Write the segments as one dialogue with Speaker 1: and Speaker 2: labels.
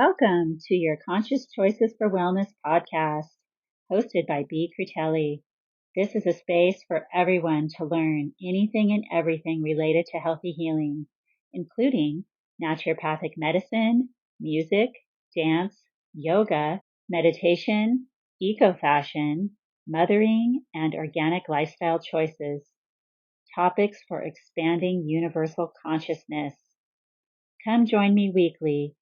Speaker 1: Welcome to your Conscious Choices for Wellness podcast, hosted by B. Crutelli. This is a space for everyone to learn anything and everything related to healthy healing, including naturopathic medicine, music, dance, yoga, meditation, eco-fashion, mothering, and organic lifestyle choices. Topics for expanding universal consciousness. Come join me weekly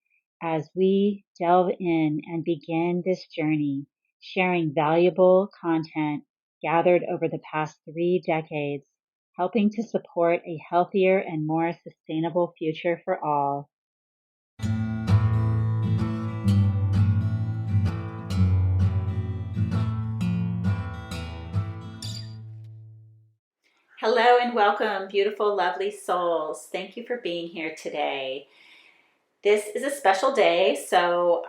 Speaker 1: as we delve in and begin this journey, sharing valuable content gathered over the past 3 decades, helping to support a healthier and more sustainable future for all. Hello and welcome, beautiful, lovely souls. Thank you for being here today. This is a special day, so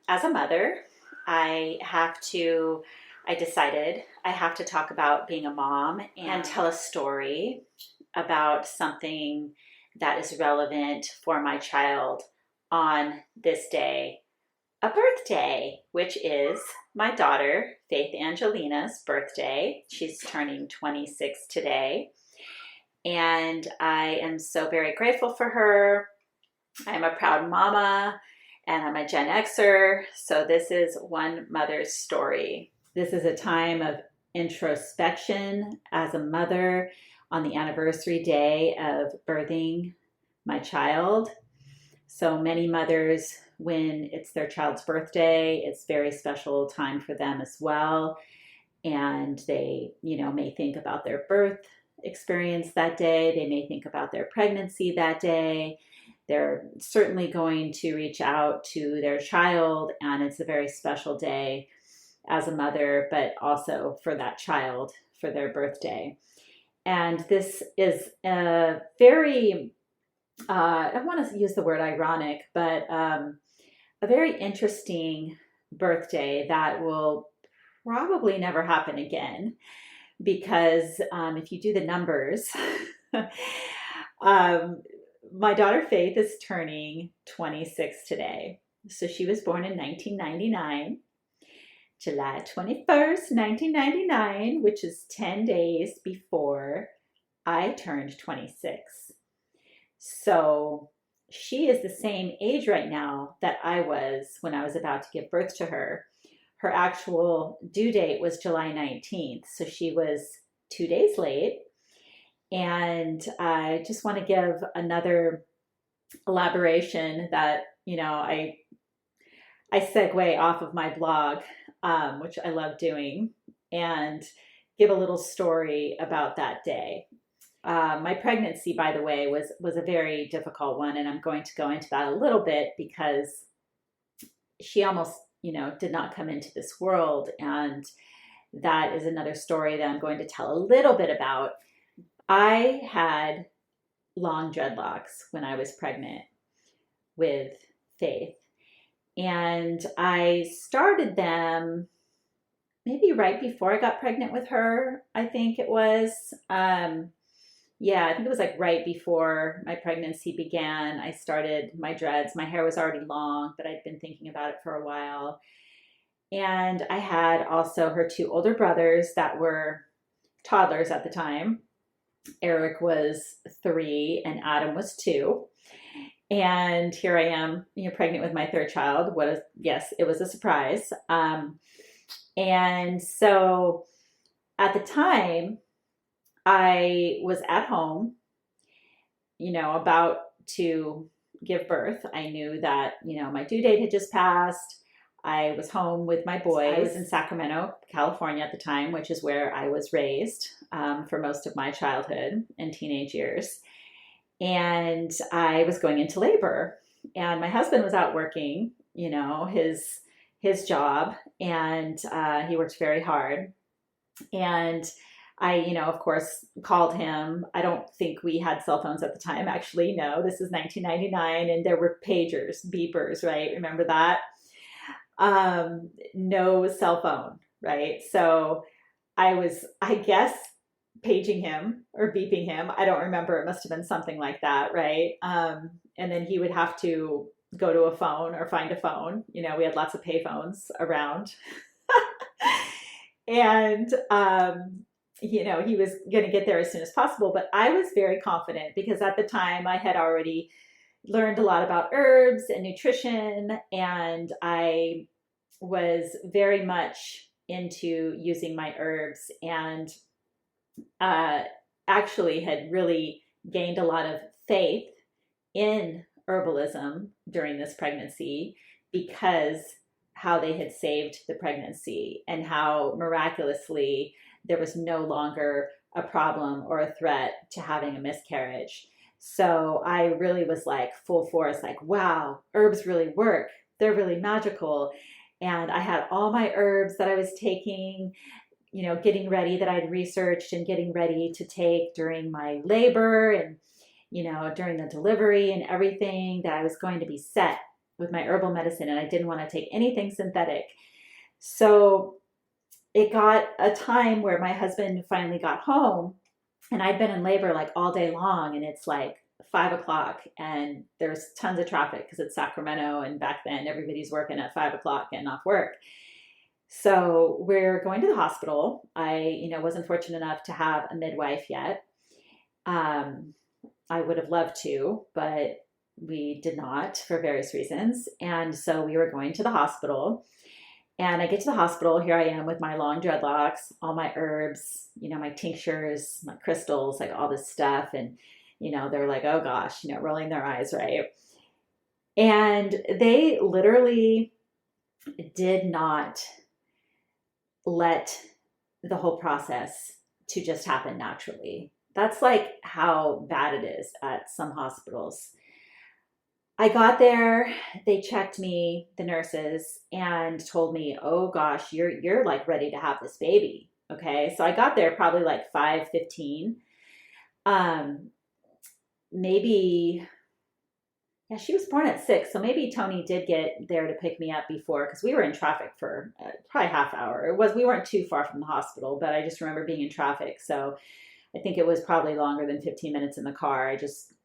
Speaker 1: as a mother, I decided I have to talk about being a mom and tell a story about something that is relevant for my child on this day, a birthday, which is my daughter, Faith Angelina's birthday. She's turning 26 today, and I am so very grateful for her. I'm a proud mama and I'm a Gen Xer. So this is one mother's story. This is a time of introspection as a mother on the anniversary day of birthing my child. So many mothers, when it's their child's birthday, it's a very special time for them as well. And they, may think about their birth experience that day. They may think about their pregnancy that day. They're certainly going to reach out to their child, and it's a very special day as a mother, but also for that child for their birthday. And this is a very, I don't want to use the word ironic, but a very interesting birthday that will probably never happen again, because if you do the numbers, my daughter Faith is turning 26 today. So she was born in 1999, July 21st, 1999, which is 10 days before I turned 26. So she is the same age right now that I was when I was about to give birth to her. Her actual due date was July 19th, so she was 2 days late. And I just want to give another elaboration that, I segue off of my blog, which I love doing, and give a little story about that day. My pregnancy, by the way, was a very difficult one, and I'm going to go into that a little bit because she almost, did not come into this world, and that is another story that I'm going to tell a little bit about. I had long dreadlocks when I was pregnant with Faith, and I started them maybe right before I got pregnant with her. I think it was, I think it was like right before my pregnancy began. I started my dreads. My hair was already long, but I'd been thinking about it for a while. And I had also her 2 older brothers that were toddlers at the time. Eric was 3 and Adam was 2. And here I am, pregnant with my 3rd child. Yes, it was a surprise. And so at the time, I was at home, about to give birth. I knew that, my due date had just passed. I was home with my boys. I was in Sacramento, California at the time, which is where I was raised for most of my childhood and teenage years. And I was going into labor, and my husband was out working, his job, and he worked very hard. And I, of course, called him. I don't think we had cell phones at the time. Actually, no, this is 1999, and there were pagers, beepers, right? Remember that? No cell phone, right? So I was, I guess, paging him or beeping him. I don't remember. It must have been something like that, right? And then he would have to go to a phone or find a phone. You know, we had lots of pay phones around. And, you know, he was going to get there as soon as possible. But I was very confident because at the time I had already learned a lot about herbs and nutrition, and I was very much into using my herbs, and uh, actually had really gained a lot of faith in herbalism during this pregnancy because how they had saved the pregnancy and how miraculously there was no longer a problem or a threat to having a miscarriage. So I really was like full force, like, wow, herbs really work. They're really magical. And I had all my herbs that I was taking, you know, getting ready, that I'd researched and getting ready to take during my labor and, you know, during the delivery and everything, that I was going to be set with my herbal medicine, and I didn't want to take anything synthetic. So it got a time where my husband finally got home, and I'd been in labor like all day long, and it's like 5 o'clock and there's tons of traffic because it's Sacramento, and back then everybody's working at 5 o'clock and off work. So we're going to the hospital. I, you know, wasn't fortunate enough to have a midwife yet. I would have loved to, but we did not for various reasons. And so we were going to the hospital, and I get to the hospital. Here I am with my long dreadlocks, all my herbs, you know, my tinctures, my crystals, like all this stuff. And, you know, they're like, oh gosh, you know, rolling their eyes, right? And they literally did not let the whole process to just happen naturally. That's like how bad it is at some hospitals. I got there, they checked me, the nurses, and told me, "Oh gosh, you're like ready to have this baby." Okay? So I got there probably like 5:15. Um maybe Yeah, she was born at 6, so maybe Tony did get there to pick me up before, because we were in traffic for probably half hour. We weren't too far from the hospital, but I just remember being in traffic, so I think it was probably longer than 15 minutes in the car.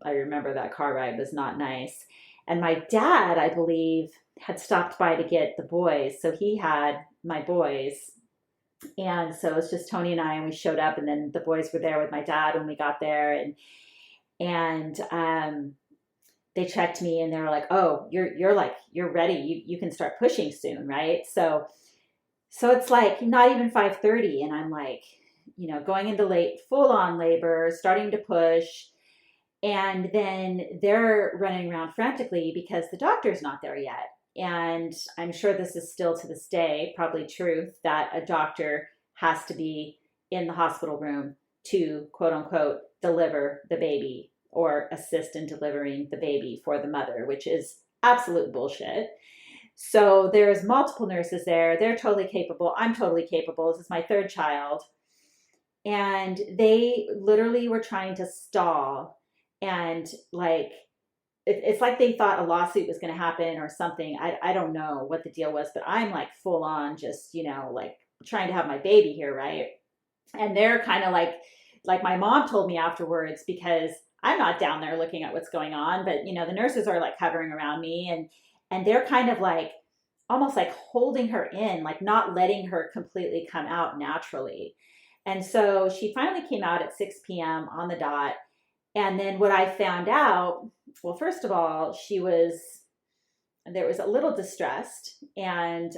Speaker 1: I remember that car ride was not nice. And my dad, I believe, had stopped by to get the boys, so he had my boys. And so it was just Tony and I, and we showed up, and then the boys were there with my dad when we got there, and they checked me, and they were like, "Oh, you're ready. You can start pushing soon, right?" So it's like not even 5:30, and I'm like, you know, going into full on labor, starting to push, and then they're running around frantically because the doctor's not there yet. And I'm sure this is still to this day probably truth, that a doctor has to be in the hospital room to, quote unquote, deliver the baby or assist in delivering the baby for the mother, which is absolute bullshit. So there's multiple nurses there. They're totally capable. I'm totally capable. This is my third child. And they literally were trying to stall, and like, it's like they thought a lawsuit was going to happen or something. I don't know what the deal was, but I'm like full on just, you know, like trying to have my baby here, right? And they're kind of like my mom told me afterwards, because I'm not down there looking at what's going on, but you know, the nurses are like hovering around me, and they're kind of like almost like holding her in, like not letting her completely come out naturally. And so she finally came out at 6 p.m. on the dot. And then what I found out, well, first of all, there was a little distressed, and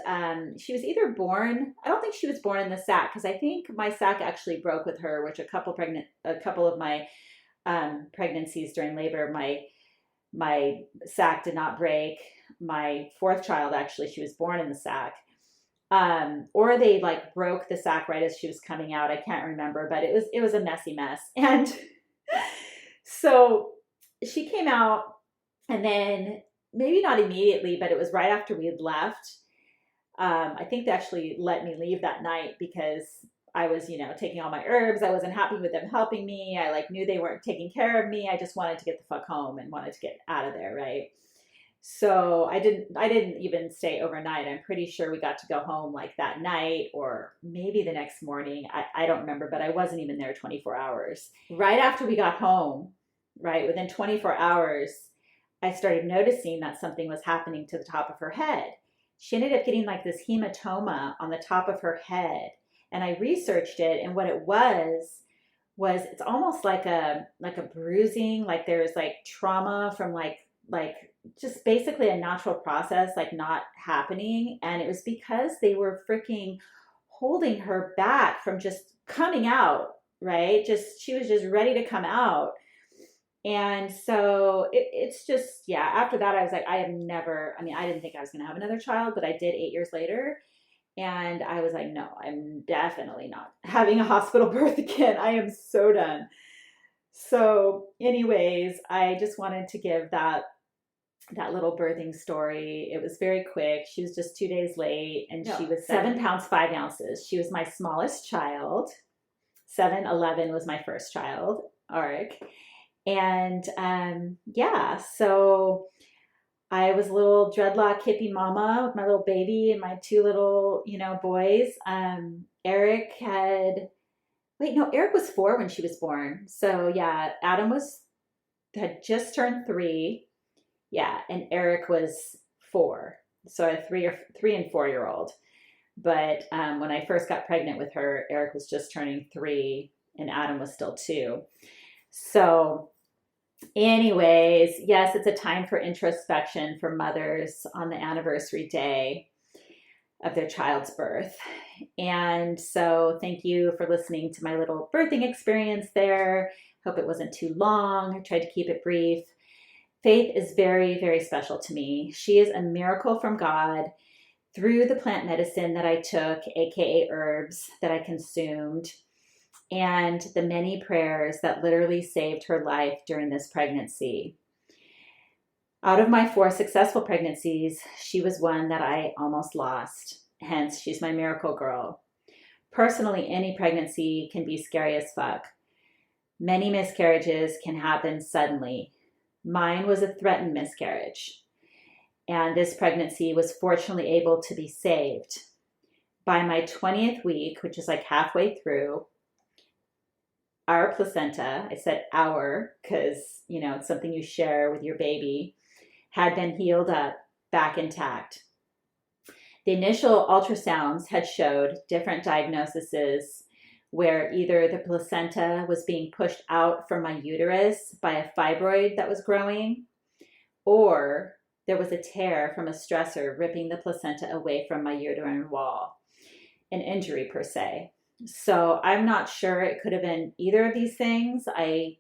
Speaker 1: she was either born, I don't think she was born in the sac, because I think my sac actually broke with her, which a couple of my pregnancies during labor, my sac did not break. My fourth child, actually, she was born in the sac. Or they like broke the sac right as she was coming out. I can't remember, but it was a messy mess. And so she came out, and then maybe not immediately, but it was right after we had left. I think they actually let me leave that night because I was, you know, taking all my herbs. I wasn't happy with them helping me. I like knew they weren't taking care of me. I just wanted to get the fuck home and wanted to get out of there, right? So I didn't even stay overnight. I'm pretty sure we got to go home like that night, or maybe the next morning. I don't remember, but I wasn't even there 24 hours. Right after we got home, right, within 24 hours, I started noticing that something was happening to the top of her head. She ended up getting like this hematoma on the top of her head. And I researched it, and what it was it's almost like a bruising, like there's like trauma from like just basically a natural process like not happening. And it was because they were freaking holding her back from just coming out, right? Just she was just ready to come out. And so it's just, yeah, after that, I was like, I have never, I mean, I didn't think I was going to have another child, but I did 8 years later. And I was like, no, I'm definitely not having a hospital birth again. I am so done. So, anyways, I just wanted to give that little birthing story. It was very quick. She was just 2 days late, and she was 7 pounds 5 ounces. She was my smallest child. 7'11" was my first child, Arik. And yeah, so I was a little dreadlock hippie mama with my little baby and my two little, boys. Eric Eric was 4 when she was born. So yeah, Adam had just turned 3. Yeah, and Eric was 4. So I had 3 and 4-year-old. But when I first got pregnant with her, Eric was just turning 3 and Adam was still 2. So anyways, yes, it's a time for introspection for mothers on the anniversary day of their child's birth. And so thank you for listening to my little birthing experience there. Hope it wasn't too long. I tried to keep it brief. Faith is very, very special to me. She is a miracle from God through the plant medicine that I took, aka herbs that I consumed, and the many prayers that literally saved her life during this pregnancy. Out of my 4 successful pregnancies, she was one that I almost lost. Hence, she's my miracle girl. Personally, any pregnancy can be scary as fuck. Many miscarriages can happen suddenly. Mine was a threatened miscarriage, and this pregnancy was fortunately able to be saved. By my 20th week, which is like halfway through, our placenta, I said our because, it's something you share with your baby, had been healed up, back intact. The initial ultrasounds had showed different diagnoses where either the placenta was being pushed out from my uterus by a fibroid that was growing, or there was a tear from a stressor ripping the placenta away from my uterine wall, an injury per se. So I'm not sure. It could have been either of these things. I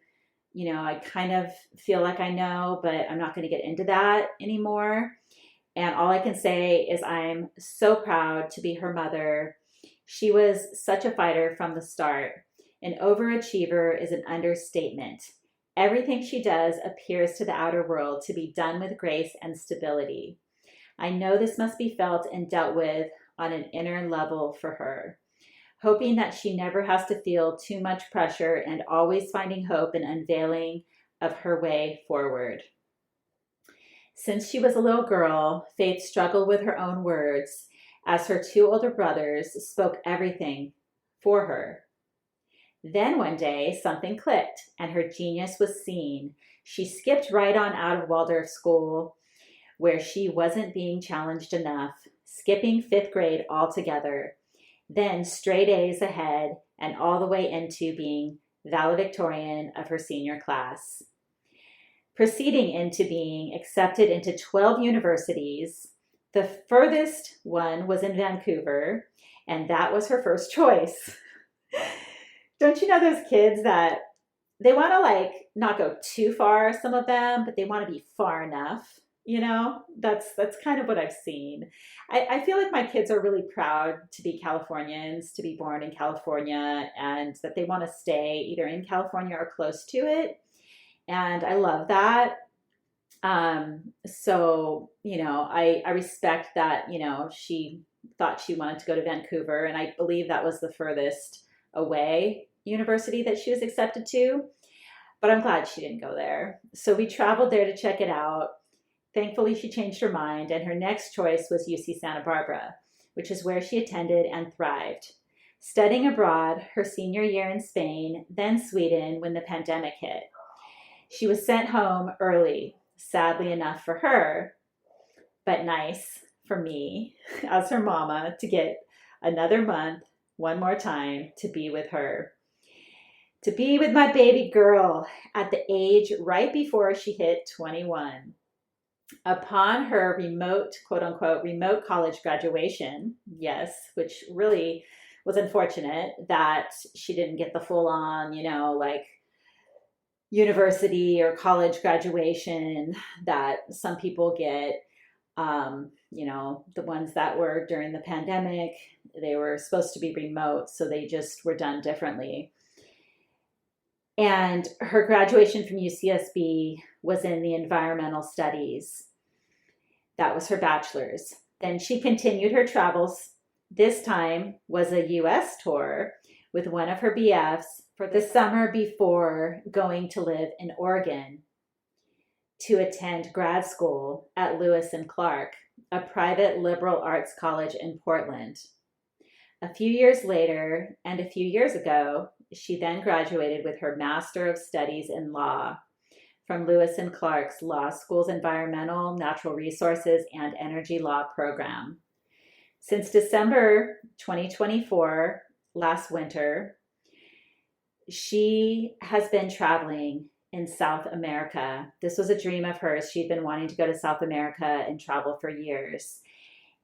Speaker 1: kind of feel like I know, but I'm not going to get into that anymore. And all I can say is I'm so proud to be her mother. She was such a fighter from the start. An overachiever is an understatement. Everything she does appears to the outer world to be done with grace and stability. I know this must be felt and dealt with on an inner level for her. Hoping that she never has to feel too much pressure and always finding hope and unveiling of her way forward. Since she was a little girl, Faith struggled with her own words as her 2 older brothers spoke everything for her. Then one day, something clicked and her genius was seen. She skipped right on out of Waldorf school where she wasn't being challenged enough, skipping 5th grade altogether. Then straight A's ahead and all the way into being valedictorian of her senior class. Proceeding into being accepted into 12 universities. The furthest one was in Vancouver, and that was her first choice. Don't you know those kids that they want to not go too far, some of them, but they want to be far enough? That's kind of what I've seen. I feel like my kids are really proud to be Californians, to be born in California, and that they want to stay either in California or close to it. And I love that. So, I respect that, she thought she wanted to go to Vancouver, and I believe that was the furthest away university that she was accepted to. But I'm glad she didn't go there. So we traveled there to check it out. Thankfully, she changed her mind, and her next choice was UC Santa Barbara, which is where she attended and thrived. Studying abroad her senior year in Spain, then Sweden when the pandemic hit. She was sent home early. sadly enough for her, but nice for me as her mama to get another month, one more time to be with her, to be with my baby girl at the age right before she hit 21. Upon her remote, quote unquote, remote college graduation, yes, which really was unfortunate that she didn't get the full on, like university or college graduation that some people get. The ones that were during the pandemic, they were supposed to be remote, so they just were done differently. And her graduation from UCSB was in the environmental studies. That was her bachelor's. Then she continued her travels. This time was a US tour with one of her BFs for the summer before going to live in Oregon to attend grad school at Lewis and Clark, a private liberal arts college in Portland. A few years later, and a few years ago, she then graduated with her Master of Studies in Law from Lewis and Clark's Law School's Environmental, Natural Resources, and Energy Law program. Since December 2024, last winter, she has been traveling in South America. This was a dream of hers. She'd been wanting to go to South America and travel for years.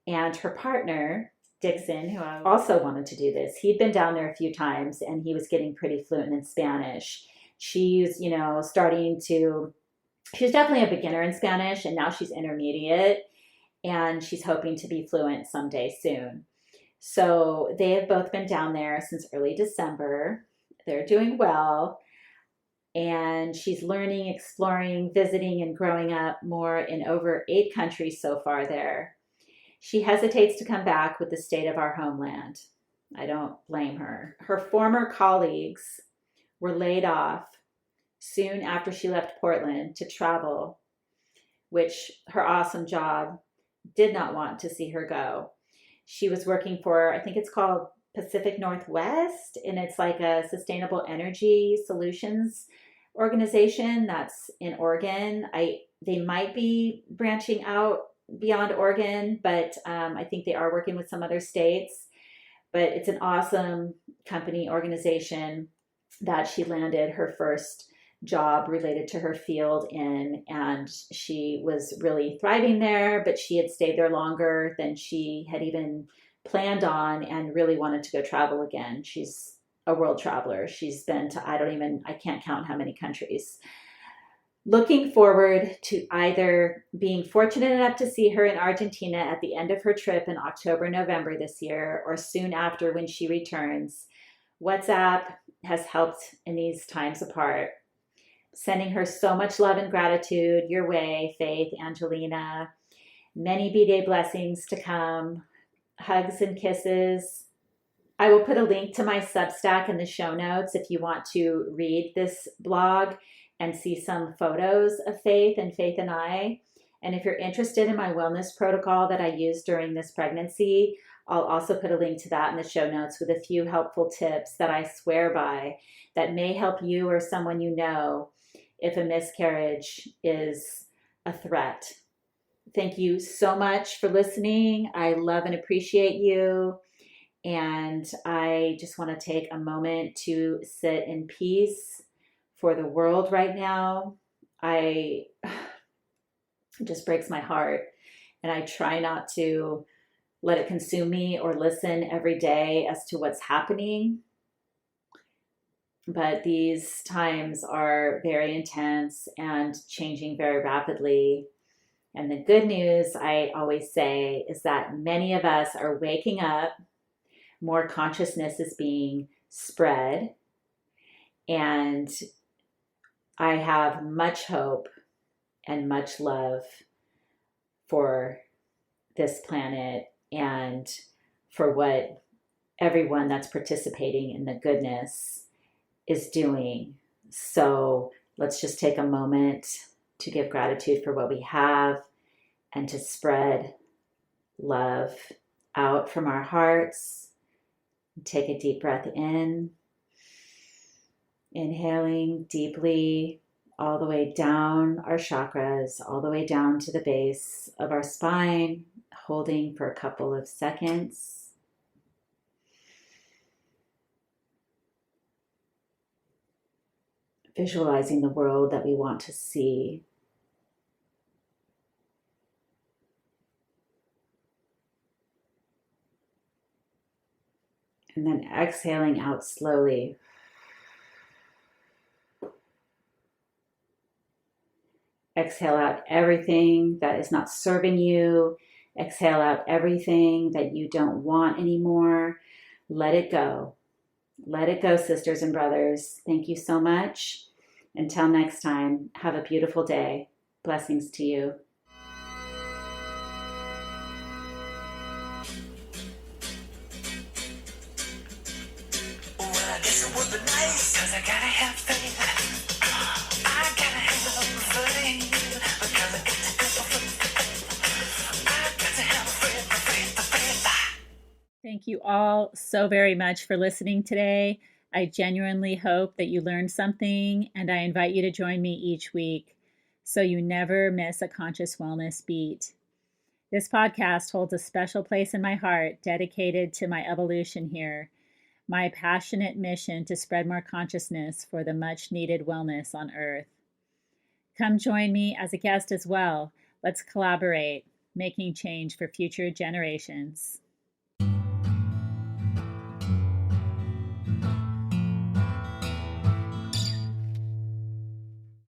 Speaker 1: And her partner, Dixon, who also wanted to do this, he'd been down there a few times and he was getting pretty fluent in Spanish. She's, she was definitely a beginner in Spanish, and now she's intermediate, and she's hoping to be fluent someday soon. So they have both been down there since early December. They're doing well, and she's learning, exploring, visiting, and growing up more in over 8 countries so far there. She hesitates to come back with the state of our homeland. I don't blame her. Her former colleagues were laid off soon after she left Portland to travel, which her awesome job did not want to see her go. She was working for, I think it's called Pacific Northwest, and it's like a sustainable energy solutions organization that's in Oregon. They might be branching out beyond Oregon, but I think they are working with some other states. But it's an awesome company organization that she landed her first job related to her field in, and she was really thriving there, but she had stayed there longer than she had even planned on and really wanted to go travel again. She's a world traveler. She's been to, I can't count how many countries. Looking forward to either being fortunate enough to see her in Argentina at the end of her trip in October, November this year, or soon after when she returns. WhatsApp has helped in these times apart. Sending her so much love and gratitude your way, Faith, Angelina. Many B-Day blessings to come. Hugs and kisses. I will put a link to my Substack in the show notes if you want to read this blog and see some photos of Faith and I. And if you're interested in my wellness protocol that I used during this pregnancy, I'll also put a link to that in the show notes with a few helpful tips that I swear by that may help you or someone you know if a miscarriage is a threat. Thank you so much for listening. I love and appreciate you. And I just want to take a moment to sit in peace for the world right now. It just breaks my heart. And I try not to let it consume me or listen every day as to what's happening. But these times are very intense and changing very rapidly. And the good news, I always say, is that many of us are waking up. More consciousness is being spread. And I have much hope and much love for this planet and for what everyone that's participating in the goodness is doing. So let's just take a moment to give gratitude for what we have and to spread love out from our hearts. Take a deep breath in, inhaling deeply all the way down our chakras, all the way down to the base of our spine, holding for a couple of seconds. Visualizing the world that we want to see. And then exhaling out slowly. Exhale out everything that is not serving you. Exhale out everything that you don't want anymore. Let it go. Let it go, sisters and brothers. Thank you so much. Until next time, have a beautiful day. Blessings to you.
Speaker 2: Well, I guess it would be nice, 'cause I gotta have faith. I gotta have faith, because I got to go for faith. I got to have faith.
Speaker 3: Thank you all so very much for listening today. I genuinely hope that you learned something, and I invite you to join me each week so you never miss a conscious wellness beat. This podcast holds a special place in my heart dedicated to my evolution here, my passionate mission to spread more consciousness for the much needed wellness on Earth. Come join me as a guest as well. Let's collaborate, making change for future generations.